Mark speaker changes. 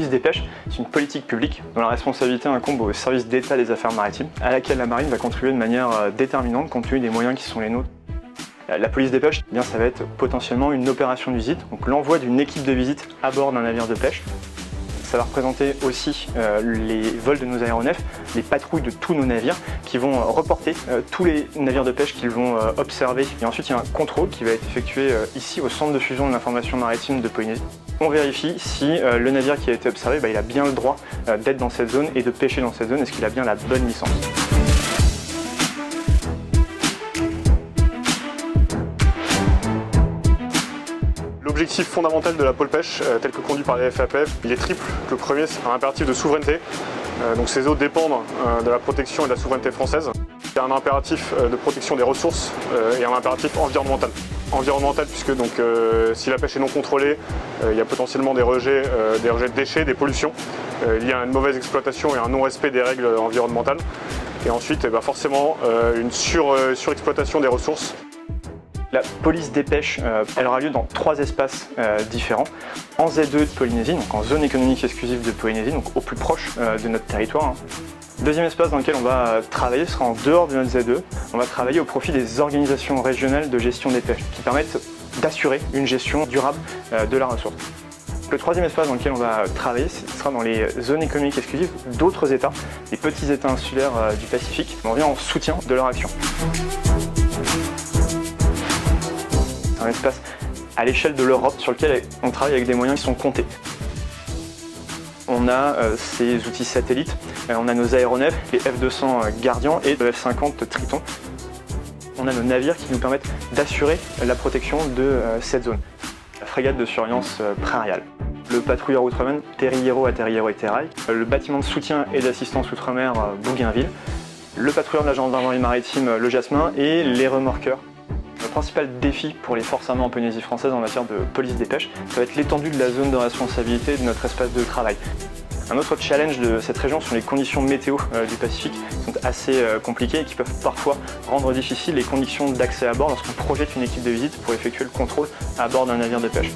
Speaker 1: police des pêches, c'est une politique publique dont la responsabilité incombe au service d'État des affaires maritimes, à laquelle la marine va contribuer de manière déterminante compte tenu des moyens qui sont les nôtres. La police des pêches, eh bien, ça va être potentiellement une opération de visite, donc l'envoi d'une équipe de visite à bord d'un navire de pêche. Ça va représenter aussi les vols de nos aéronefs, les patrouilles de tous nos navires qui vont reporter tous les navires de pêche qu'ils vont observer. Et ensuite, il y a un contrôle qui va être effectué ici au centre de fusion de l'information maritime de Polynésie. On vérifie si le navire qui a été observé, il a bien le droit d'être dans cette zone et de pêcher dans cette zone, est-ce qu'il a bien la bonne licence.
Speaker 2: L'objectif fondamental de la pôle pêche, tel que conduit par les FAPF, il est triple. Le premier, c'est un impératif de souveraineté. Donc ces eaux dépendent de la protection et de la souveraineté française. Il y a un impératif de protection des ressources et un impératif environnemental. Environnemental puisque donc, si la pêche est non contrôlée, il y a potentiellement des rejets de déchets, des pollutions. Il y a une mauvaise exploitation et un non-respect des règles environnementales. Et ensuite, forcément, une surexploitation des ressources.
Speaker 1: La police des pêches, elle aura lieu dans 3 espaces différents. En ZE de Polynésie, donc en zone économique exclusive de Polynésie, donc au plus proche de notre territoire. Deuxième espace dans lequel on va travailler sera en dehors de notre ZE. On va travailler au profit des organisations régionales de gestion des pêches qui permettent d'assurer une gestion durable de la ressource. Le troisième espace dans lequel on va travailler, ce sera dans les zones économiques exclusives d'autres États, les petits États insulaires du Pacifique. On vient en soutien de leur action. C'est un espace à l'échelle de l'Europe sur lequel on travaille avec des moyens qui sont comptés. On a ces outils satellites, on a nos aéronefs, les F-200 Guardian et le F-50 Triton. On a nos navires qui nous permettent d'assurer la protection de cette zone. La frégate de surveillance prairiale, le patrouilleur Outremen Terriero à Terriero et Terrail, le bâtiment de soutien et d'assistance outre-mer Bougainville, le patrouilleur de la gendarmerie maritime Le Jasmin et les remorqueurs. Le principal défi pour les forces armées en Polynésie française en matière de police des pêches, ça va être l'étendue de la zone de responsabilité de notre espace de travail. Un autre challenge de cette région sont les conditions météo du Pacifique, qui sont assez compliquées et qui peuvent parfois rendre difficiles les conditions d'accès à bord lorsqu'on projette une équipe de visite pour effectuer le contrôle à bord d'un navire de pêche.